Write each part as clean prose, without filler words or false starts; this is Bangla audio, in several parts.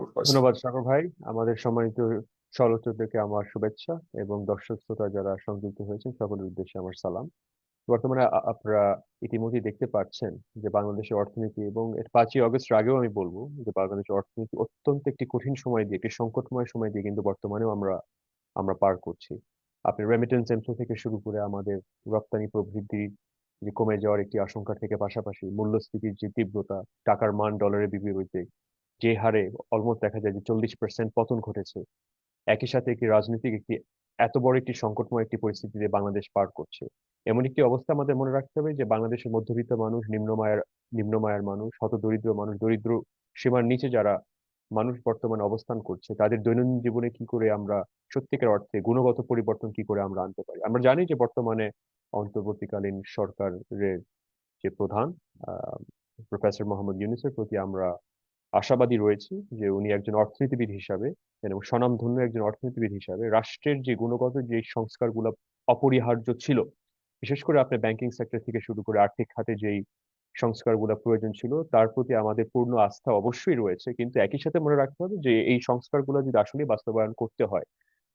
আবুল ফয়সাল। ধন্যবাদ সাগর ভাই। আমাদের সম্মানিত সহযোদ্ধাদেরকে আমার শুভেচ্ছা এবং দর্শক শ্রোতা যারা সংযুক্ত হয়েছেন সকলের উদ্দেশ্যে আমার সালাম। বর্তমানে আপনারা ইতিমধ্যেই দেখতে পাচ্ছেন যে বাংলাদেশের অর্থনীতি এবং এর 5ই আগস্টের আগেও আমি বলবো যে বাংলাদেশের অর্থনীতি অত্যন্ত একটি কঠিন সময় দিয়ে, একটি সংকটময় সময় দিয়ে কিন্তু বর্তমানেও আমরা আমরা পার করছি। আপনি রেমিটেন্স ইনফ্লো থেকে শুরু করে আমাদের রপ্তানি প্রবৃদ্ধি যে কমে যাওয়ার একটি আশঙ্কা থেকে পাশাপাশি মূল্যস্ফীতির যে তীব্রতা, টাকার মান ডলারের বিপরীতে যে হারে অলমোস্ট দেখা যায় যে 40% পতন ঘটেছে, একই সাথে একটি রাজনৈতিক একটি এত বড় একটি সংকটময় একটি পরিস্থিতিতে বাংলাদেশ পার করছে। এমন একটি অবস্থা আমাদের মনে রাখতে হবে যে বাংলাদেশের মধ্যবিত্ত মানুষ, নিম্নমায়ের মানুষ, হতদরিদ্র মানুষ, দরিদ্র সীমার নিচে যারা মানুষ বর্তমানে অবস্থান করছে, তাদের দৈনন্দিন জীবনে কি করে আমরা সত্যিকার অর্থে গুণগত পরিবর্তন কি করে আমরা আনতে পারি। আমরা জানি যে বর্তমানে অন্তর্বর্তীকালীন সরকারের যে প্রধান আহ প্রফেসর মোহাম্মদ ইউনূসের প্রতি আমরা আশাবাদী রয়েছি যে উনি একজন অর্থনীতিবিদ হিসাবে এবং স্বনামধন্য একজন অর্থনীতিবিদ হিসাবে রাষ্ট্রের যে গুণগত যে সংস্কারগুলো অপরিহার্য ছিল, বিশেষ করে আপনার ব্যাংকিং সেক্টর থেকে শুরু করে আর্থিক খাতে যেই সংস্কারগুলো প্রয়োজন ছিল তার প্রতি আমাদের পূর্ণ আস্থা অবশ্যই রয়েছে। কিন্তু একই সাথে মনে রাখতে হবে যে এই সংস্কারগুলো যদি আসলে বাস্তবায়ন করতে হয়,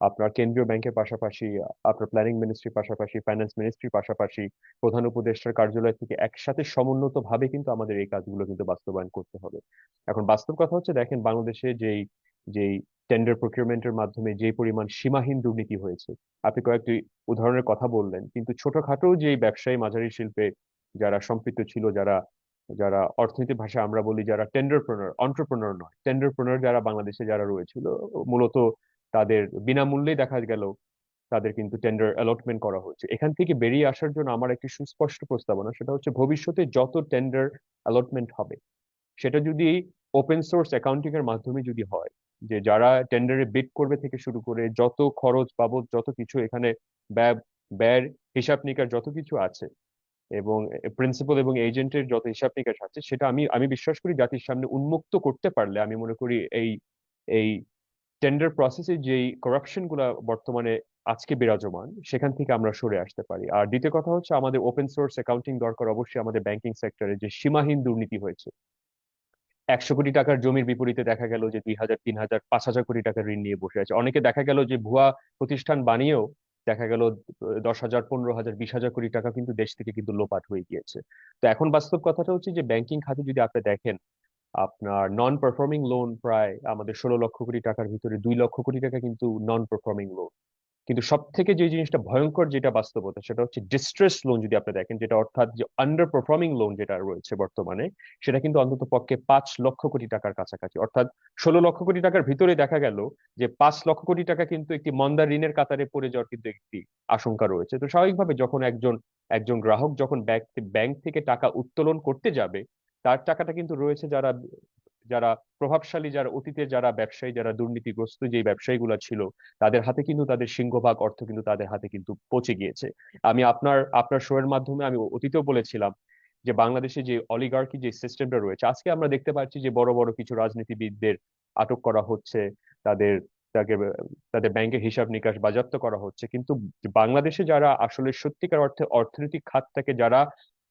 আপনার কেন্দ্রীয় ব্যাংকের পাশাপাশি আপনার প্ল্যানিং মিনিস্ট্রির পাশাপাশি ফাইন্যান্স মিনিস্ট্রির পাশাপাশি প্রধান উপদেষ্টার কার্যালয় থেকে একসাথে সমন্বিত ভাবে কিন্তু আমাদের এই কাজগুলো কিন্তু বাস্তবায়ন করতে হবে। এখন বাস্তব কথা হচ্ছে, দেখেন বাংলাদেশে যেই যেই টেন্ডার প্রকিউরমেন্টের মাধ্যমে যে পরিমাণ সীমাহীন দুর্নীতি হয়েছে, আপনি কয়েকটি উদাহরণের কথা বললেন, কিন্তু ছোটখাটো যে ব্যবসায়ী মাঝারি শিল্পে যারা সম্পৃক্ত ছিল, যারা যারা অর্থনীতির ভাষায় আমরা বলি যারা টেন্ডারপ্রেনার, অন্টারপ্রেনার নয়, টেন্ডারপ্রেনার যারা বাংলাদেশে যারা রয়েছিল, মূলত তাদের বিনামূল্যে দেখা গেল তাদের কিন্তু টেন্ডার অ্যালটমেন্ট করা হচ্ছে। এখান থেকে বেরিয়ে আসার জন্য আমার একটি সুস্পষ্ট প্রস্তাবনা, সেটা হচ্ছে ভবিষ্যতে যত টেন্ডার অ্যালটমেন্ট হবে সেটা যদি ওপেন সোর্স অ্যাকাউন্টিং এর মাধ্যমে যদি হয়, যে যারা টেন্ডারে বিড করবে থেকে শুরু করে যত খরচ বাবদ যত কিছু এখানে ব্যয় ব্যয়ের হিসাব নিকাশ যত কিছু আছে এবং প্রিন্সিপাল এবং এজেন্টের যত হিসাব নিকাশ আছে, সেটা আমি আমি বিশ্বাস করি জাতির সামনে উন্মুক্ত করতে পারলে আমি মনে করি এই এই টেন্ডার প্রসেসে যেই করাপশন গুলা বর্তমানে আজকে বিরাজমান সেখান থেকে আমরা সরে আসতে পারি। আর দ্বিতীয় কথা হচ্ছে, আমাদের ওপেন সোর্স অ্যাকাউন্টিং দরকার অবশ্যই আমাদের ব্যাংকিং সেক্টরে যে সীমাহীন দুর্নীতি হয়েছে। 100 কোটি টাকার জমির বিপরীতে দেখা গেল যে 2,000, 3,000, 5,000 কোটি টাকার ঋণ নিয়ে বসে আছে। অনেকে দেখা গেল যে ভুয়া প্রতিষ্ঠান বানিয়েও দেখা গেল 10,000, 15,000, 20,000 কোটি টাকা কিন্তু দেশ থেকে কিন্তু লোপাট হয়ে গিয়েছে। তো এখন বাস্তব কথাটা হচ্ছে যে ব্যাংকিং খাতে যদি আপনি দেখেন, আপনার নন পারফর্মিং লোন প্রায় আমাদের 16 লক্ষ কোটি টাকার ভিতরে 2 লক্ষ কোটি টাকা কিন্তু নন পারফর্মিং লোন। কিন্তু সব থেকে যে জিনিসটা ভয়ঙ্কর যেটা বাস্তবতা সেটা হচ্ছে ডিস্ট্রেস লোন যদি আপনি দেখেন, যেটা অর্থাৎ যে আন্ডার পারফর্মিং লোন যেটা রয়েছে বর্তমানে, সেটা কিন্তু অন্তত পক্ষে 5 লক্ষ কোটি টাকার কাছাকাছি। অর্থাৎ 16 লক্ষ কোটি টাকার ভিতরে দেখা গেল যে 5 লক্ষ কোটি টাকা কিন্তু একটি মন্দা ঋণের কাতারে পড়ে যাওয়ার কিন্তু একটি আশঙ্কা রয়েছে। তো স্বাভাবিকভাবে যখন একজন একজন গ্রাহক যখন ব্যাংক থেকে টাকা উত্তোলন করতে যাবে, তার টাকাটা কিন্তু রয়েছে যারা যারা প্রভাবশালী, যারা অতীতে যারা ব্যবসায়ী, যারা দুর্নীতিগ্রস্ত যে ব্যবসায়ীগুলো ছিল, তাদের হাতে কিন্তু তাদের সিংহভাগ অর্থ কিন্তু তাদের হাতে কিন্তু পৌঁছে গিয়েছে। আমি আপনার আপনার শো এর মাধ্যমে আমি অতীতেও বলেছিলাম যে বাংলাদেশে যে অলিগার্কি যে সিস্টেমটা রয়েছে, আজকে আমরা দেখতে পাচ্ছি যে বড় বড় কিছু রাজনীতিবিদদের আটক করা হচ্ছে, তাদের তাকে তাদের ব্যাংকের হিসাব নিকাশ বাজেয়াপ্ত করা হচ্ছে। কিন্তু বাংলাদেশে যারা আসলে সত্যিকার অর্থে অর্থনৈতিক খাতটাকে যারা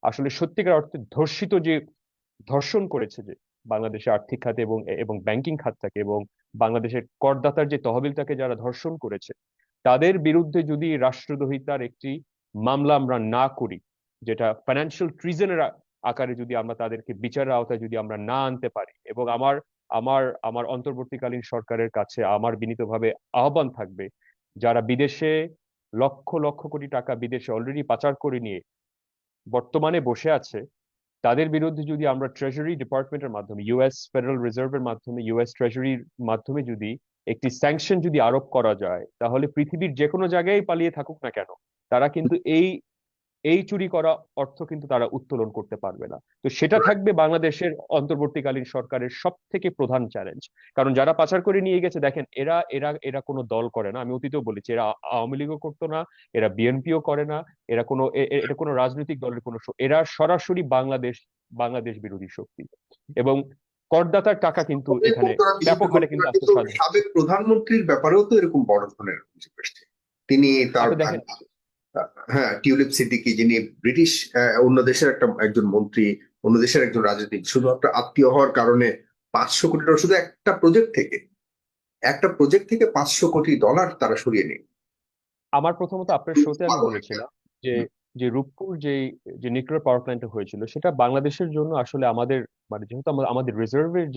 আসলে সত্যিকার অর্থে ধর্ষিত যে ধর্ষণ করেছে, যে বাংলাদেশের আর্থিক খাতে এবং এবং ব্যাংকিং খাতটাকে এবং বাংলাদেশের করদাতার যে তহবিলটাকে যারা ধর্ষণ করেছে, তাদের বিরুদ্ধে যদি রাষ্ট্রদ্রোহিতার একটি মামলা আমরা না করি, যেটা ফাইন্যান্সিয়াল ট্রিজনের আকারে যদি আমরা তাদেরকে বিচারের আওতায় যদি আমরা না আনতে পারি, এবং আমার আমার আমার অন্তর্বর্তীকালীন সরকারের কাছে আমার বিনীতভাবে আহ্বান থাকবে, যারা বিদেশে লক্ষ লক্ষ কোটি টাকা বিদেশে অলরেডি পাচার করে নিয়ে বর্তমানে বসে আছে, তাদের বিরুদ্ধে যদি আমরা ট্রেজারি ডিপার্টমেন্টের মাধ্যমে, ইউএস ফেডারেল রিজার্ভের মাধ্যমে, ইউএস ট্রেজারির মাধ্যমে যদি একটি স্যাংশন যদি আরোপ করা যায়, তাহলে পৃথিবীর যে কোনো জায়গায় পালিয়ে থাকুক না কেন, তারা কিন্তু এই এই চুরি করা অর্থ কিন্তু তারা উত্তোলন করতে পারবে না। তো সেটা থাকবে বাংলাদেশের অন্তর্বর্তীকালীন সরকারের সব থেকে প্রধান চ্যালেঞ্জ। কারণ যারা পাচার করে নিয়ে গেছে, দেখেন এরা এরা এরা কোনো দল করে না, আমি অতীতেও বলেছি, এরা আওয়ামী লীগও করতো না, এরা বিএনপিও করে না, এরা কোনো এটা কোনো রাজনৈতিক দলের কোনো এরা সরাসরি বাংলাদেশ বাংলাদেশ বিরোধী শক্তি। এবং করদাতার টাকা কিন্তু এরকম এখানে করা বিজেপি ব্যাপক হারে করতে কিন্তু পারে, কিন্তু আত্মসাৎ হচ্ছে। সাবেক প্রধানমন্ত্রীর ব্যাপারেও তো এরকম বড় ধরনের অভিযোগ আসছে। তিনি তার আপনি দেখেন, ভাগ্নি, হ্যাঁ, টিউলিপ সিদ্দিকী, যিনি ব্রিটিশ অন্য দেশের একজন মন্ত্রী, অন্য দেশের একজন রাজনীতিক, শুধুমাত্র আত্মীয় হওয়ার কারণে 500 কোটি ডলার শুধু একটা প্রজেক্ট থেকে $500 কোটি তারা সরিয়ে নেই। আমার প্রথমত আপনার শোতে আমি পাগল একটা। বলেছিলাম যে যে রূপপুর যে নিউক্লিয়ার পাওয়ার প্ল্যান্ট হয়েছিল সেটা বাংলাদেশের জন্য আসলে আমাদের মানে যেহেতু আমাদের রিজার্ভের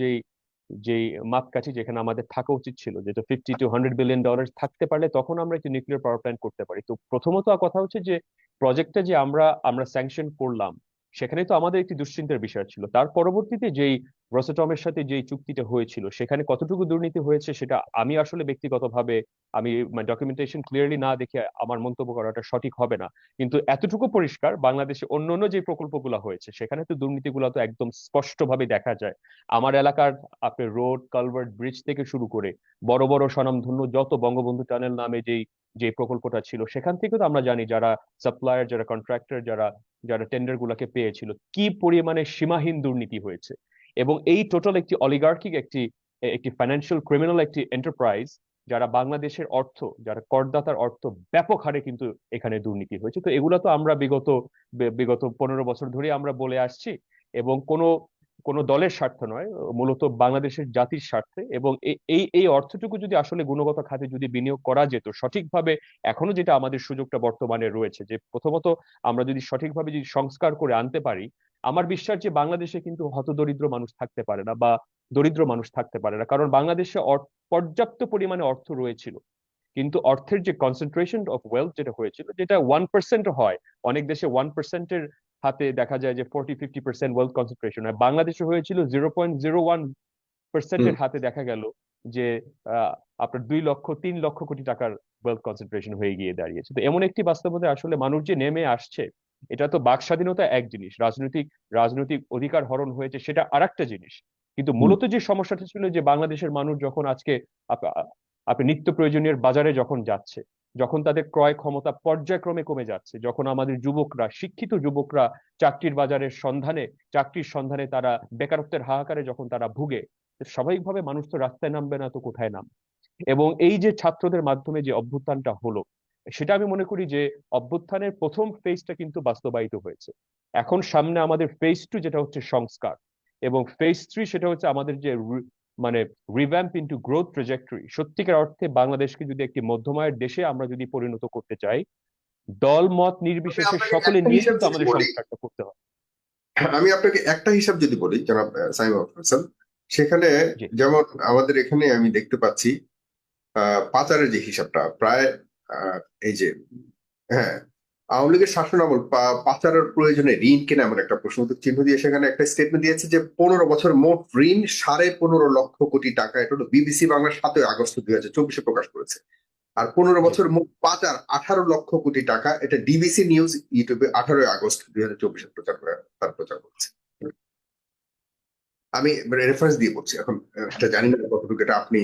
যেই মাপকাঠি যেখানে আমাদের থাকা উচিত ছিল, যেটা $50 to $100 বিলিয়ন থাকতে পারলে তখন আমরা একটি নিউক্লিয়ার পাওয়ার প্ল্যান্ট করতে পারি। তো প্রথমত কথা হচ্ছে যে প্রজেক্টটা যে আমরা স্যাংশন করলাম, সেখানে তো আমাদের একটি দুশ্চিন্তার বিষয় ছিল। তার পরবর্তীতে যেই রোসাটমের সাথে যেই চুক্তিটা হয়েছিল সেখানে কতটুকু দুর্নীতি হয়েছে সেটা আমি আসলে ব্যক্তিগতভাবে আমি ডকুমেন্টেশন ক্লিয়ারলি না দেখে আমার মন্তব্য করাটা সঠিক হবে না। কিন্তু এতটুকু পরিষ্কার, বাংলাদেশে অন্য অন্য যে প্রকল্পগুলো হয়েছে সেখানে তো দুর্নীতিগুলো তো একদম স্পষ্টভাবে দেখা যায়। আমার এলাকার আপনার রোড, কালভার্ট, ব্রিজ থেকে শুরু করে বড় বড় স্বনামধন্য যত বঙ্গবন্ধু টানেল নামে যে প্রকল্পটা ছিল, সেখান থেকে তো আমরা জানি যারা সাপ্লায়ার, যারা কন্ট্রাক্টর, যারা যারা টেন্ডার গুলাকে পেয়েছিল, কি পরিমাণে সীমাহীন দুর্নীতি হয়েছে। এবং এই টোটাল একটি অলিগার্কিক একটি একটি ফাইন্যান্সিয়াল ক্রিমিনাল একটি এন্টারপ্রাইজ, যারা বাংলাদেশের অর্থ, যারা করদাতার অর্থ ব্যাপক হারে কিন্তু এখানে দুর্নীতি হয়েছে। তো এগুলো তো আমরা বিগত 15 বছর ধরে আমরা বলে আসছি, এবং কোনো কোনো দলের স্বার্থ নয়, মূলত বাংলাদেশের জাতির স্বার্থে। এবং এই অর্থটুকু যদি আসলে গুণগত খাতে যদি বিনিয়োগ করা যেত সঠিকভাবে, এখনো যেটা আমাদের সুযোগটা বর্তমানে রয়েছে যে প্রথমত আমরা যদি সঠিকভাবে যদি সংস্কার করে আনতে পারি, আমার বিশ্বাস যে বাংলাদেশে কিন্তু হতদরিদ্র মানুষ থাকতে পারে না বা দরিদ্র মানুষ থাকতে পারে না। কারণ বাংলাদেশে পর্যাপ্ত পরিমাণে অর্থ রয়েছিল, কিন্তু অর্থের যে কনসেন্ট্রেশন অফ ওয়েলথ যেটা হয়েছিল, যেটা 1% হয়, অনেক দেশে 1%-এর হাতে দেখা যায় যে 40-50% ওয়েলথ কনসেন্ট্রেশন হয়, বাংলাদেশে হয়েছিল 0.01%-এর হাতে দেখা গেল যে আপনার 2 লক্ষ 3 লক্ষ কোটি টাকার ওয়েলথ কনসেন্ট্রেশন হয়ে গিয়ে দাঁড়িয়েছে। তো এমন একটি বাস্তবতা আসলে মানুষ যে নেমে আসছে, এটা তো বাক স্বাধীনতা এক জিনিস, রাজনৈতিক রাজনৈতিক অধিকার হরণ হয়েছে সেটা আরেকটা জিনিস। কিন্তু মূলত যে সমস্যাটা ছিল যে বাংলাদেশের মানুষ যখন আজকে আপ- আপনি নিত্য প্রয়োজনীয় বাজারে যখন যাচ্ছে, যখন তাদের ক্রয় ক্ষমতা পর্যায়ক্রমে কমে যাচ্ছে, যখন আমাদের যুবকরা, শিক্ষিত যুবকরা চাকরির বাজারের সন্ধানে, চাকরির সন্ধানে তারা বেকারত্বের হাহাকারে যখন তারা ভুগে, তো স্বাভাবিকভাবে মানুষ তো রাস্তায় নামবে না তো কোথায় নাম। এবং এই যে ছাত্রদের মাধ্যমে যে অভ্যুত্থানটা হলো, সেটা আমি মনে করি যে অভ্যুত্থানের প্রথম ফেজটা কিন্তু বাস্তবায়িত হয়েছে। এখন সামনে আমাদের ফেজ 2 যেটা হচ্ছে সংস্কার, এবং ফেজ 3 সেটা হচ্ছে আমাদের যে মানে রিভ্যাম্প ইনটু গ্রোথ ট্রেজেক্টরি। সত্যিকার অর্থে বাংলাদেশকে যদি একটি মধ্যমায়ের দেশে আমরা যদি পরিণত করতে চাই, দল মত আমি নির্বিশেষে আপনাকে সকলে একটা নিয়ে হিসাব কিন্তু যদি আমাদের বলি, সংস্কারটা করতে হবে। আমি আপনাকে একটা হিসাব যদি বলি জনাব সাইম হাসান, সেখানে জি। যেমন আমাদের এখানে আমি দেখতে পাচ্ছি পাচারের যে হিসাবটা প্রায় আহ, এই যে হ্যাঁ, আওয়ামী লীগের শাসন আমল পাচারের প্রয়োজনে ঋণ কেনা এমন একটা প্রশ্নবোধক চিহ্ন দিয়ে সেখানে একটা স্টেটমেন্ট দিয়েছে যে 15 বছর মোট ঋণ 15.5 লক্ষ কোটি টাকা। এটা হলো বিবিসি বাংলা 7 আগস্ট 2024 প্রকাশ করেছে। আর 15 বছর মোট পাচার 18 লক্ষ কোটি টাকা, এটা ডিবিসি নিউজ ইউটিউবে 18 আগস্ট 2024 প্রচার করেছে। আমি রেফারেন্স দিয়ে বলছি এখন, এটা জানি না কতটুকু এটা আপনি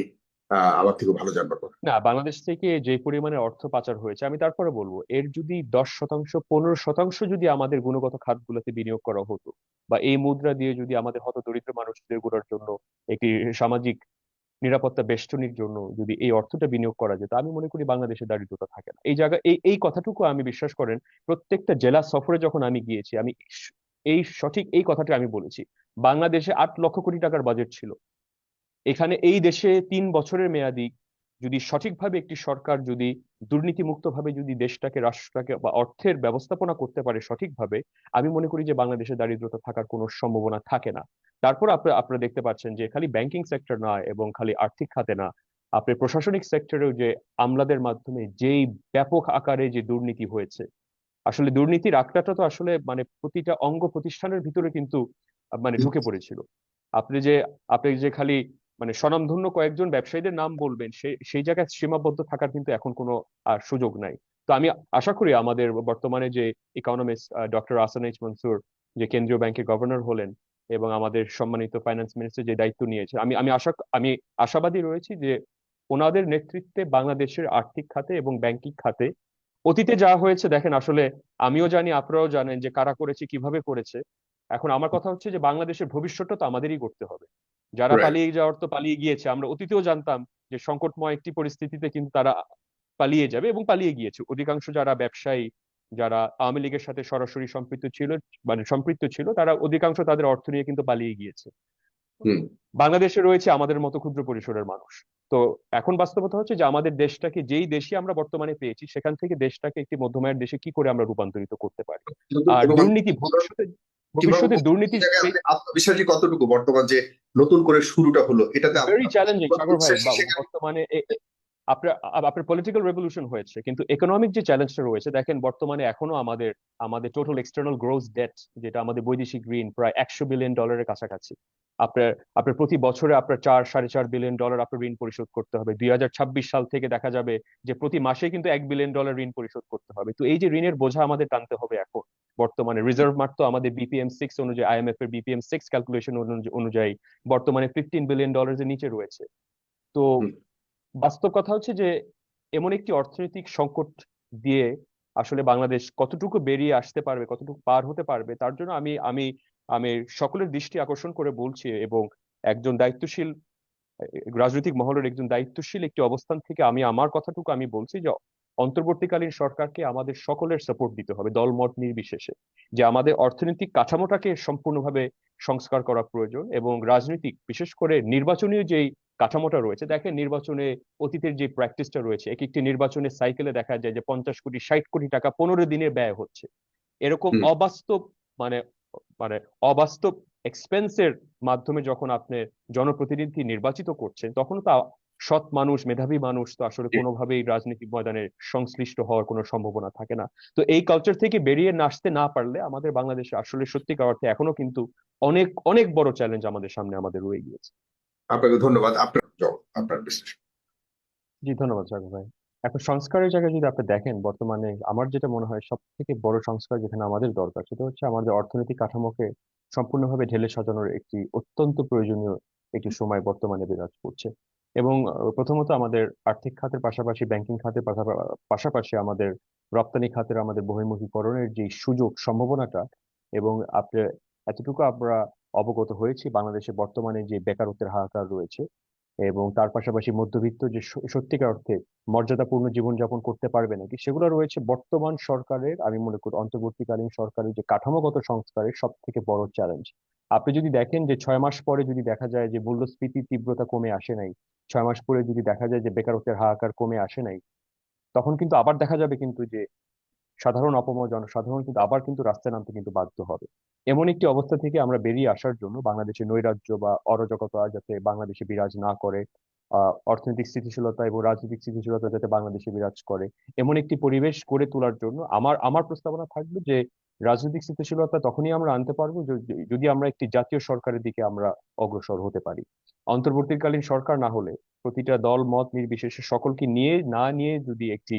আমার থেকে ভালো জানবার কথা। না, বাংলাদেশ থেকে যে পরিমাণে অর্থ পাচার হয়েছে, আমি তারপরে বলবো এর যদি 10%, 15% যদি আমাদের গুণগত খাতগুলোতে বিনিয়োগ করা হতো, বা এই মুদ্রা দিয়ে যদি আমাদের হত দরিদ্র মানুষদের গুলোর জন্য একটি সামাজিক নিরাপত্তা বেষ্টনীর জন্য যদি এই অর্থটা বিনিয়োগ করা যেত, আমি মনে করি বাংলাদেশে দারিদ্রতা থাকে না। এই জায়গা এই কথাটুকু আমি বিশ্বাস করেন, প্রত্যেকটা জেলা সফরে যখন আমি গিয়েছি আমি এই সঠিক এই কথাটা আমি বলেছি। বাংলাদেশে 8 লক্ষ কোটি টাকার বাজেট ছিল, এখানে এই দেশে 3 বছরের মেয়াদি যদি সঠিকভাবে একটি সরকার যদি দুর্নীতিমুক্ত ভাবে যদি দেশটাকে, রাষ্ট্রটাকে বা অর্থের ব্যবস্থাপনা করতে পারে সঠিকভাবে, আমি মনে করি যে বাংলাদেশে দারিদ্রতা থাকার কোনো সম্ভাবনা থাকে না। তারপর আপনারা দেখতে পাচ্ছেন যে খালি ব্যাংকিং সেক্টর নয় এবং খালি আর্থিক খাতে না, আপনি প্রশাসনিক সেক্টরেও যে আমলাদের মাধ্যমে যেই ব্যাপক আকারে যে দুর্নীতি হয়েছে, আসলে দুর্নীতির আখড়াটা তো আসলে মানে প্রতিটা অঙ্গ প্রতিষ্ঠানের ভিতরে কিন্তু মানে ঢুকে পড়েছিল। আপনি যে আপনি যে খালি মানে স্বনামধন্য কয়েকজন ব্যবসায়ীদের নাম বলবেন, সেই জায়গায় সীমাবদ্ধ থাকার কিন্তু এখন কোনো আর সুযোগ নাই। তো আমি আশা করি আমাদের বর্তমানে যে economist doctor Ahsan H Mansur, যে কেন্দ্রীয় ব্যাংকের গভর্নর হলেন, এবং আমাদের সম্মানিত ফাইন্যান্স মিনিস্টার যে দায়িত্ব নিয়েছে, আমি আশাবাদী রয়েছি যে ওনাদের নেতৃত্বে বাংলাদেশের আর্থিক খাতে এবং ব্যাংকিং খাতে অতীতে যা হয়েছে দেখেন, আসলে আমিও জানি, আপনারাও জানেন যে কারা করেছে, কিভাবে করেছে। এখন আমার কথা হচ্ছে যে বাংলাদেশের ভবিষ্যৎটা তো আমাদেরই করতে হবে। যারা রাইট। পালিয়ে যাওয়ার তো পালিয়ে গিয়েছে, আমরা অতীতেও জানতাম যে সংকটময় একটি পরিস্থিতিতে কিন্তু তারা পালিয়ে যাবে এবং পালিয়ে গিয়েছে। অধিকাংশ যারা ব্যবসায়ী, যারা আওয়ামী লীগের সাথে সরাসরি সম্পৃক্ত ছিল, মানে সম্পৃক্ত ছিল, তারা অধিকাংশ তাদের অর্থ নিয়ে কিন্তু পালিয়ে গিয়েছে। হুম। বাংলাদেশে রয়েছে আমাদের মতো ক্ষুদ্র পরিসরের মানুষ। তো এখন বাস্তবতা হচ্ছে যে আমাদের দেশটাকে, যেই দেশই আমরা বর্তমানে পেয়েছি, সেখান থেকে দেশটাকে একটি মধ্যমায়ের দেশে কি করে আমরা রূপান্তরিত করতে পারি। কিন্তু আর অনুমান দুর্নীতি, কিভাবে ভবিষ্যতে করতে দুর্নীতির জায়গায় আপনি আত্মবিশ্বাসী কতটুকু বর্তমান যে নতুন করে শুরুটা হলো এটাতে ভেরি চ্যালেঞ্জিং সাগর ভাই। আত্মবিশ্বাস সেখানে। বর্তমানে আপনার আপনার পলিটিক্যাল রেভলিউশন হয়েছে, কিন্তু ইকোনমিক যে চ্যালেঞ্জটা রয়েছে, দেখেন বর্তমানে এখনো আমাদের আমাদের টোটাল এক্সটার্নাল গ্রোথ ডেট, যেটা আমাদের বৈদেশিক ঋণ, প্রায় $100 বিলিয়ন কাছাকাছি। আপনার আপনার প্রতি বছরে আপনার 4-4.5 বিলিয়ন আপনার ঋণ পরিশোধ করতে হবে। 2026 সাল থেকে দেখা যাবে যে প্রতি মাসে কিন্তু $1 বিলিয়ন ঋণ পরিশোধ করতে হবে। তো এই যে ঋণের বোঝা আমাদের টানতে হবে এখন, বর্তমানে রিজার্ভ মাত্র আমাদের BPM-6 অনুযায়ী, IMF এর BPM-6 ক্যালকুলেশন অনুযায়ী বর্তমানে $15 বিলিয়ন এর নিচে রয়েছে। তো হুম। বাস্তব কথা হচ্ছে যে এমন একটি অর্থনৈতিক সংকট দিয়ে আসলে বাংলাদেশ কতটুকু বেরিয়ে আসতে পারবে, কতটুকু পার হতে পারবে, তার জন্য আমি আমি আমি সকলের দৃষ্টি আকর্ষণ করে বলছি, এবং একজন দায়িত্বশীল রাজনৈতিক মহলের একজন দায়িত্বশীল একটি অবস্থান থেকে আমি আমার কথাটুকু আমি বলছি যে অন্তর্বর্তীকালীন সরকারকে আমাদের সকলের সাপোর্ট দিতে হবে, দলমত নির্বিশেষে, যে আমাদের অর্থনৈতিক কাঠামোটাকে সম্পূর্ণভাবে সংস্কার করা প্রয়োজন, এবং রাজনৈতিক, বিশেষ করে নির্বাচনীয় যেই কাঠামোটা রয়েছে, দেখেন নির্বাচনে অতীতের যে প্র্যাকটিসটা রয়েছে, এক একটি নির্বাচনের সাইকেলে দেখা যায় যে 50 কোটি 60 কোটি টাকা 15 দিনে ব্যয় হচ্ছে। এরকম হুম। অবাস্তব, মানে মানে অবাস্তব এক্সপেন্সের মাধ্যমে যখন আপনি জনপ্রতিনিধি নির্বাচিত করছেন, তখন তো সৎ মানুষ, মেধাবী মানুষ তো আসলে কোনোভাবেই রাজনৈতিক ময়দানে সংশ্লিষ্ট হওয়ার কোনো সম্ভাবনা থাকে না। তো এই কালচার থেকে বেরিয়ে আসতে না পারলে আমাদের বাংলাদেশে আসলে সত্যিকার অর্থে এখনো কিন্তু অনেক অনেক বড় চ্যালেঞ্জ আমাদের সামনে আমাদের রয়ে গিয়েছে। আপনাকে ধন্যবাদ আপনার আপনার বিশ্লেষণ। জি, ধন্যবাদ সাগর ভাই। এখন সংস্কারের জায়গায় যদি আপনি দেখেন, বর্তমানে আমার যেটা মনে হয় সব থেকে বড় সংস্কার যেখানে আমাদের দরকার, সেটা হচ্ছে আমাদের অর্থনৈতিক কাঠামোকে সম্পূর্ণভাবে ঢেলে সাজানোর একটি অত্যন্ত প্রয়োজনীয় একটি সময় বর্তমানে বিরাজ করছে। এবং প্রথমত আমাদের আর্থিক খাতের পাশাপাশি, ব্যাংকিং খাতের পাশাপাশি আমাদের রপ্তানি খাতের আমাদের বহির্মুখীকরণের যে সুযোগ সম্ভাবনাটা, এবং আপনি এতটুকু আমরা অবগত হয়েছি বাংলাদেশে বর্তমানে যে বেকারত্বের হাহাকার রয়েছে, এবং তার পাশাপাশি মধ্যবিত্ত যে সত্যিকার অর্থে মর্যাদাপূর্ণ জীবনযাপন করতে পারবে নাকি, সেগুলো রয়েছে বর্তমান সরকারের, আমি মনে করি অন্তর্বর্তীকালীন সরকারের যে কাঠামোগত সংস্কারের সব থেকে বড় চ্যালেঞ্জ। আপনি যদি দেখেন যে 6 মাস পরে যদি দেখা যায় যে মূল্যস্ফীতির তীব্রতা কমে আসে নাই, 6 মাস পরে যদি দেখা যায় যে বেকারত্বের হাহাকার কমে আসে নাই, তখন কিন্তু আবার দেখা যাবে কিন্তু যে সাধারণ জনসাধারণ কিন্তু আবার কিন্তু রাস্তায় নামতে কিন্তু বাধ্য হবে। এমন একটি অবস্থা থেকে আমরা বেরিয়ে আসার জন্য বাংলাদেশের নৈরাজ্য বা অরাজকতা যাতে বাংলাদেশে বিরাজ না করে, অর্থনৈতিক স্থিতিশীলতা এবং রাজনৈতিক স্থিতিশীলতা যাতে বাংলাদেশে বিরাজ করে, এমন একটি পরিবেশ গড়ে তোলার জন্য আমার আমার প্রস্তাবনা থাকবে যে রাজনৈতিক স্থিতিশীলতা তখনই আমরা আনতে পারবো যদি আমরা একটি জাতীয় সরকারের দিকে আমরা অগ্রসর হতে পারি। অন্তর্বর্তীকালীন সরকার না হলে প্রতিটা দল মত নির্বিশেষে সকলকে নিয়ে না নিয়ে যদি একটি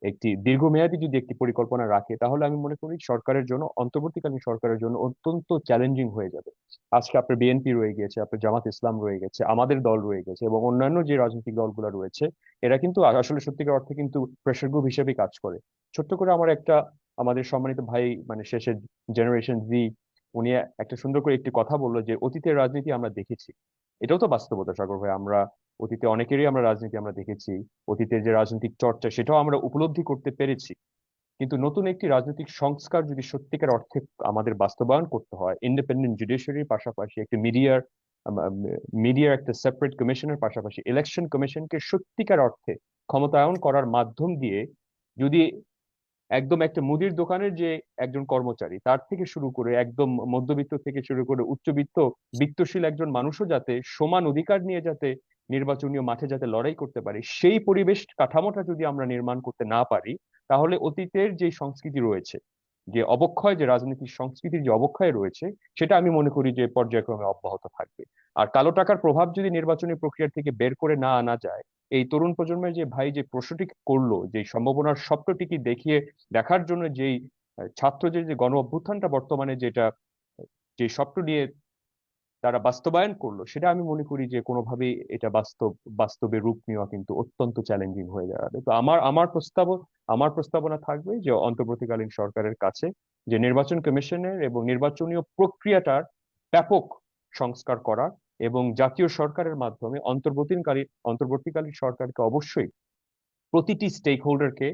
একটি দীর্ঘমেয়াদী যদি একটি পরিকল্পনা রাখে, তাহলে আমি মনে করি সরকারের জন্য, অন্তর্বর্তীকালীন সরকারের জন্য অত্যন্ত চ্যালেঞ্জিং হয়ে যাবে। আজকে আপনার বিএনপি রয়ে গেছে, আপনার জামাত ইসলাম রয়ে গেছে, আমাদের দল রয়ে গেছে, এবং অন্যান্য যে রাজনৈতিক দলগুলো রয়েছে, এরা কিন্তু আসলে সত্যিকার অর্থে কিন্তু প্রেশার গ্রুপ হিসেবে কাজ করে। ছোট্ট করে আমার একটা, আমাদের সম্মানিত ভাই, মানে শেষের জেনারেশন জি, উনি একটা সুন্দর করে একটি কথা বললো যে অতীতের রাজনীতি আমরা দেখেছি। এটাও তো বাস্তবতা সাগর ভাই, আমরা অতীতে অনেকেরই আমরা রাজনীতি আমরা দেখেছি, অতীতের যে রাজনৈতিক চর্চা সেটাও আমরা উপলব্ধি করতে পেরেছি। কিন্তু নতুন একটি রাজনৈতিক সংস্কার যদি সত্যিকার অর্থে আমাদের বাস্তবায়ন করতে হয়, ইন্ডিপেন্ডেন্ট জুডিশিয়ারির পাশাপাশি একটি মিডিয়ার একটা সেপারেট কমিশনের পাশাপাশি ইলেকশন কমিশনকে সত্যিকার অর্থে ক্ষমতায়ন করার মাধ্যম দিয়ে, যদি একদম একটা মুদির দোকানের যে একজন কর্মচারী তার থেকে শুরু করে একদম মধ্যবিত্ত থেকে শুরু করে উচ্চবিত্ত বিত্তশীল একজন মানুষও যাতে সমান অধিকার নিয়ে যাতে নির্বাচনীয় মাঠে যাতে লড়াই করতে পারে, সেই পরিবেশ কাঠামোটা যদি আমরা নির্মাণ করতে না পারি, তাহলে অতীতের যে সংস্কৃতি রয়েছে, যে অবক্ষয়, যে রাজনীতির সংস্কৃতির যে অবক্ষয় রয়েছে, সেটা আমি মনে করি যে পর্যায়ক্রমে অব্যাহত থাকবে। আর কালো টাকার প্রভাব যদি নির্বাচনী প্রক্রিয়া থেকে বের করে না আনা যায়, এই তরুণ প্রজন্মের যে ভাই যে প্রশ্নটি করলো, যে সম্ভাবনার স্বপ্নটিকে দেখার জন্য যেই ছাত্রদের যে গণ অভ্যুত্থানটা বর্তমানে যেটা, যে স্বপ্ন নিয়ে তারা বাস্তবায়ন করলো, সেটা আমি মনে করি যে কোনোভাবেই এটা বাস্তবে রূপ নেওয়া কিন্তু অত্যন্ত চ্যালেঞ্জিং হয়ে যাবে। তো আমার প্রস্তাবনা থাকবে যে অন্তর্বর্তীকালীন সরকারের কাছে যে নির্বাচন কমিশনের এবং নির্বাচনীয় প্রক্রিয়াটার ব্যাপক সংস্কার করা, এবং জাতীয় সরকারের মাধ্যমে অন্তর্বর্তীকালীন সরকারকে অবশ্যই প্রতিটি স্টেক হোল্ডারকে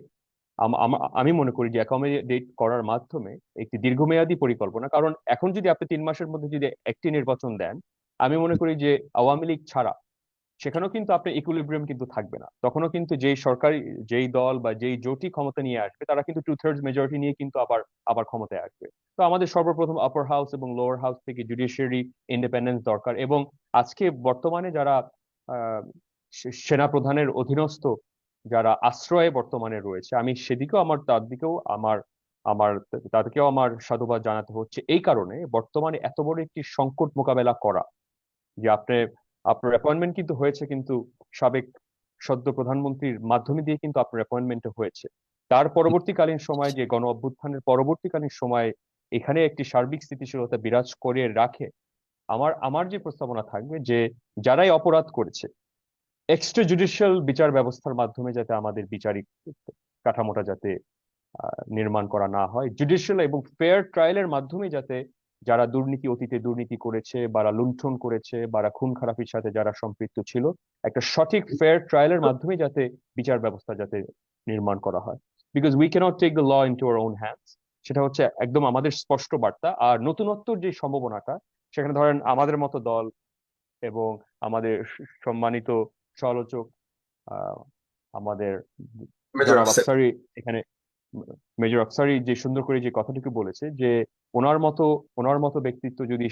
আমি মনে করি যে অ্যাকোমোডেট করার মাধ্যমে একটি দীর্ঘমেয়াদী পরিকল্পনা, কারণ এখন যদি আপনি 3 মাসের মধ্যে যদি একটি নির্বাচন দেন, আমি মনে করি যে আওয়ামী লীগ ছাড়া সেখানেও কিন্তু আপনার ইকুইলিব্রিয়াম কিন্তু থাকবে না, তখনও কিন্তু যেই সরকারি, যেই দল বা যেই জোটই ক্ষমতা নিয়ে আসবে তারা কিন্তু 2/3 মেজরিটি নিয়ে কিন্তু আবার আবার ক্ষমতায় আসবে। তো আমাদের সর্বপ্রথম আপার হাউস এবং লোয়ার হাউস থেকে জুডিশিয়ারি ইন্ডিপেন্ডেন্স দরকার। এবং আজকে বর্তমানে যারা আহ সেনা প্রধানের অধীনস্থ যারা আশ্রয়ে বর্তমানে রয়েছে, আমি সেদিকেও আমার, তার দিকেও আমার আমার তাদেরকেও আমার সাধুবাদ জানাতে হচ্ছে। এই কারণে বর্তমানে এত বড় একটি সংকট মোকাবেলা করা, যে আপনার অ্যাপয়েন্টমেন্ট কিন্তু হয়েছে, কিন্তু সাবেক সদ্য প্রধানমন্ত্রীর মাধ্যমে দিয়ে কিন্তু আপনার অ্যাপয়েন্টমেন্ট হয়েছে। তার পরবর্তীকালীন সময় যে গণ অভ্যুত্থানের পরবর্তীকালীন সময় এখানে একটি সার্বিক স্থিতিশীলতা বিরাজ করে রাখে। আমার আমার যে প্রস্তাবনা থাকবে যে যারাই অপরাধ করেছে এক্সট্রা জুডিশিয়াল বিচার ব্যবস্থার মাধ্যমে যাতে আমাদের বিচারিক কাঠামোটা যাতে নির্মাণ করা না হয়, জুডিশিয়াল এবং ফেয়ার ট্রায়ালের মাধ্যমে যাতে যারা দুর্নীতি, অতীতে দুর্নীতি করেছে, যারা লুণ্ঠন করেছে, যারা খুন খারাপির সাথে যারা সম্পৃক্ত ছিল, একটা সঠিক ফেয়ার ট্রায়ালের মাধ্যমে যাতে বিচার ব্যবস্থা যাতে নির্মাণ করা হয়। Because we can't take the law into our own hands, সেটা হচ্ছে একদম আমাদের স্পষ্ট বার্তা। আর নতুনত্বর যে সম্ভাবনাটা, সেখানে ধরেন আমাদের মতো দল এবং আমাদের সম্মানিত সমালোচক আহ আমাদের মেজর জনাব আফসার। আফসারি এখানে, মেজর আফসারি যে সুন্দর করে যে কথাটুকু বলেছে যে ওনার মতো ওনার মতো ব্যক্তিত্ব যদি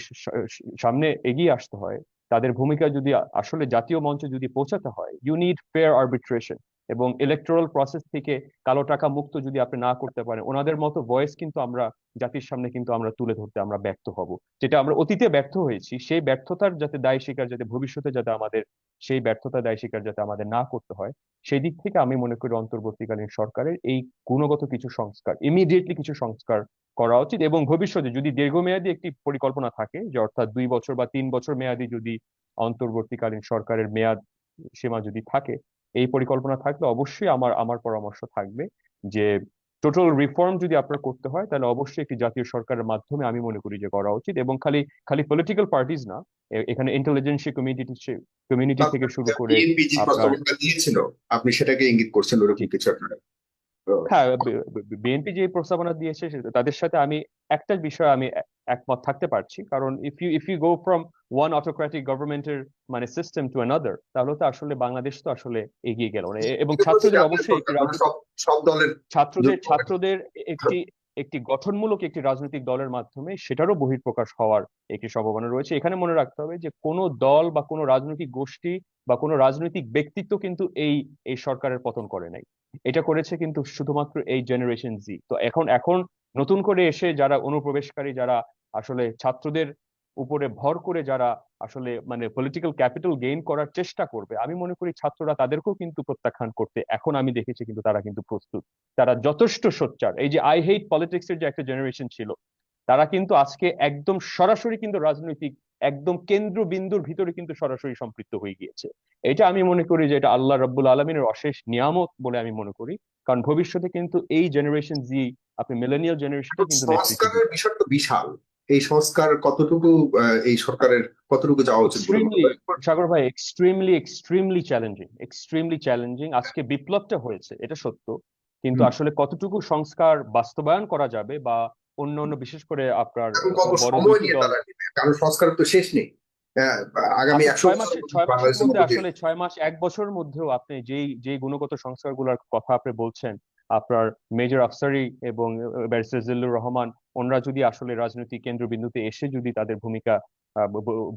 সামনে এগিয়ে আসতে হয়, তাদের ভূমিকা যদি আসলে জাতীয় মঞ্চে যদি পৌঁছাতে হয়, ইউ নিড ফেয়ার আর্বিট্রেশন। এবং ইলেকটোরাল প্রসেস থেকে কালো টাকা মুক্ত যদি আপনি না করতে পারেন, ওনাদের মতো ভয়েস কিন্তু আমরা জাতির সামনে কিন্তু আমরা তুলে ধরতে আমরা ব্যর্থ হব। যেটা আমরা অতীতে ব্যর্থ হয়েছি, সেই ব্যর্থতার যাতে দায় স্বীকার যাতে ভবিষ্যতে যাতে আমাদের সেই ব্যর্থতা দায় স্বীকার যাতে আমাদের না করতে হয়, সেই দিক থেকে আমি মনে করি অন্তর্বর্তীকালীন সরকারের এই গুণগত কিছু সংস্কার, ইমিডিয়েটলি কিছু সংস্কার করা উচিত। এবং ভবিষ্যতে যদি দীর্ঘমেয়াদী একটি পরিকল্পনা থাকে, যে অর্থাৎ 2 বছর বা 3 বছর মেয়াদী যদি অন্তর্বর্তীকালীন সরকারের মেয়াদ সীমা যদি থাকে, এই পরিকল্পনা থাকলে অবশ্যই আমার আমার পরামর্শ থাকবে যে টোটাল রিফর্ম যদি আপনার করতে হয়, তাহলে অবশ্যই একটি জাতীয় সরকারের মাধ্যমে আমি মনে করি যে করা উচিত। এবং খালি খালি পলিটিক্যাল পার্টিজ না, এখানে ইন্টেলিজেন্সিয়া কমিউনিটি থেকে শুরু করে বিএনপি যে আপনার, প্রস্তাবনা দিয়েছিল, আপনি সেটাকে ইঙ্গিত করছেন ওরকম জি, কিছু একটা। তো হ্যাঁ, বিএনপি যে প্রস্তাবনা দিয়েছে তাদের সাথে আমি একটা বিষয় আমি একমত থাকতে পারছি। কারণ if you go from one autocratic গভর্নমেন্টের মানে সিস্টেম টু অ্যানাদার, তাহলে তো আসলে বাংলাদেশ তো আসলে এগিয়ে গেল না। এবং এটা বলছি ছাত্রদের জাতীয় অবশ্যই একটি সরকার, মানে সব সব দলের ছাত্রদের জন্য। ছাত্রদের একটি একটি গঠনমূলক একটি রাজনৈতিক দলের মাধ্যমে সেটারও বহিঃপ্রকাশ হওয়ার একটি সম্ভাবনা রয়েছে। এখানে মনে রাখতে হবে যে কোনো দল বা কোনো রাজনৈতিক গোষ্ঠী বা কোনো রাজনৈতিক ব্যক্তিত্ব কিন্তু এই এই সরকারের পতন করে নাই। এটা করেছে কিন্তু শুধুমাত্র এই জেনারেশন জি। তো এখন এখন নতুন করে এসে যারা অনুপ্রবেশকারী, যারা আসলে ছাত্রদের উপরে ভর করে যারা আসলে মানে পলিটিক্যাল ক্যাপিটাল গেইন করার চেষ্টা করবে, আমি মনে করি ছাত্ররা তাদেরকেও কিন্তু প্রত্যাখ্যান করতে এখন আমি দেখেছি কিন্তু তারা কিন্তু প্রস্তুত। তারা যথেষ্ট সোচ্চার। এই যে আই হেট পলিটিক্স এর যে একটা জেনারেশন ছিল, তারা কিন্তু আজকে একদম সরাসরি কিন্তু রাজনৈতিক একদম কেন্দ্রবিন্দুর ভিতরে কিন্তু সরাসরি সম্পৃক্ত হয়ে গিয়েছে। এটা আমি মনে করি যে এটা আল্লাহ রাব্বুল আলমিনের অশেষ নিয়ামত বলে আমি মনে করি। কারণ ভবিষ্যতে কিন্তু এই জেনারেশন জি, আপনি মিলেনিয়াল জেনারেশনটা কিন্তু নেতৃত্ব সংস্কারের দিবে। বিষয়টা বিশাল। এই সংস্কার কতটুকু, এই সরকারের কতটুকু যাওয়া উচিত বলে মনে এক্সট্রিমলি, হয়? সাগর ভাই, extremely extremely challenging, extremely challenging. আজকে বিপ্লবটা হয়েছে এটা সত্য, কিন্তু হুম। আসলে কতটুকু সংস্কার বাস্তবায়ন করা যাবে বা অন্য অন্য বিশেষ করে আপনার এখন কত বড় সময় দুইটি নিয়ে দল, তারা নেবে, কারণ সংস্কারের তো শেষ নেই। হ্যাঁ, আগামী আসলে 100 বছর ছয় মাসের বাংলাদেশের মধ্যে, মধ্যে দিয়ে। আসলে 6 মাস 1 বছরের মধ্যেও আপনি যেই যেই গুণগত সংস্কারগুলোর কথা আপনি বলছেন, আপনার মেজর আফসারি এবং ব্যারিস্টার জিল্লুর রহমান, ওনারা যদি আসলে রাজনৈতিক কেন্দ্রবিন্দুতে এসে যদি তাদের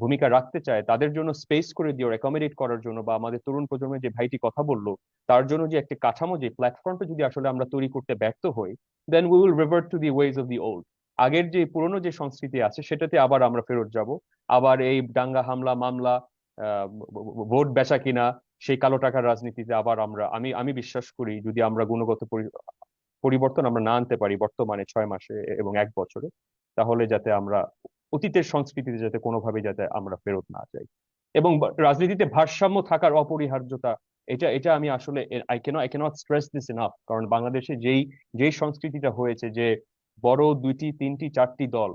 ভূমিকা রাখতে চায়, তাদের জন্য স্পেস করে দিয়ে অ্যাকোমোডেট করার জন্য, বা আমাদের তরুণ প্রজন্মের যে ভাইটি কথা বললো তার জন্য যে একটা কাঠামো, যে প্ল্যাটফর্মটা যদি আসলে আমরা তৈরি করতে ব্যর্থ হই, then we will revert to the ways of the old. আগের যে পুরনো যে সংস্কৃতি আছে সেটাতে আবার আমরা ফেরত যাব। আবার এই দাঙ্গা হামলা মামলা, আহ, ভোট বেচা কিনা, সেই কালো টাকার রাজনীতিতে আবার আমরা, আমি বিশ্বাস করি যদি আমরা গুণগত পরিবর্তন আমরা না আনতে পারি বর্তমানে 6 মাসে এবং 1 বছরে, তাহলে যাতে আমরা অতীতের সংস্কৃতিতে যাতে কোনোভাবে যাতে আমরা ফেরত না যাই। এবং রাজনীতিতে ভারসাম্য থাকার অপরিহার্যতা, এটা এটা আমি আসলে I can't stress this enough. কারণ বাংলাদেশে যেই যেই সংস্কৃতিটা হয়েছে, যে বড় দুইটি তিনটি চারটি দল,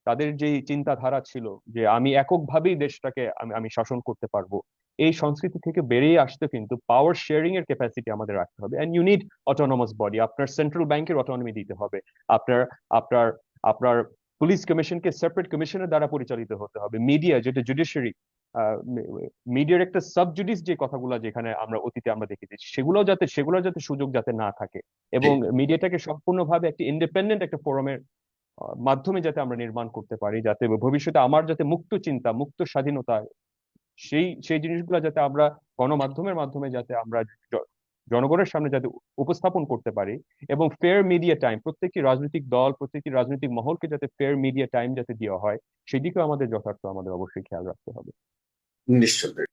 তাদের যেই চিন্তাধারা ছিল যে আমি এককভাবেই দেশটাকে আমি আমি শাসন করতে পারবো, এই সংস্কৃতি থেকে বেরিয়ে আসতে কিন্তু পাওয়ার শেয়ারিং এর ক্যাপাসিটি আমাদের রাখতে হবে। And you need autonomous body. আপনার সেন্ট্রাল ব্যাংকের অটোনমি দিতে হবে, আপনার আপনার আপনার পুলিশ কমিশনকে সেপারেট কমিশনের দ্বারা পরিচালিত হতে হবে, মিডিয়া যেটা জুডিশিয়ারি মিডিয়ার একটা সাবজুডিস যে কথাগুলো যেখানে আমরা অতীতে আমরা দেখেছি সেগুলো যাতে সুযোগ যাতে না থাকে, জি, এবং মিডিয়াটাকে সম্পূর্ণভাবে একটা ইন্ডিপেন্ডেন্ট একটা ফোরামের মাধ্যমে যাতে আমরা নির্মাণ করতে পারি, যাতে ভবিষ্যতে আমার যাতে মুক্ত চিন্তা, মুক্ত স্বাধীনতা, সেই সেই জিনিসগুলো যাতে আমরা গণমাধ্যমের মাধ্যমে যাতে আমরা জনগণের সামনে যাতে উপস্থাপন করতে পারি, এবং ফেয়ার মিডিয়া টাইম, প্রত্যেকটি রাজনৈতিক দল, প্রত্যেকটি রাজনৈতিক মহলকে যাতে ফেয়ার মিডিয়া টাইম যাতে দেওয়া হয়, সেদিকেও আমাদের যথার্থ আমাদের অবশ্যই খেয়াল রাখতে হবে। নিশ্চয়ই।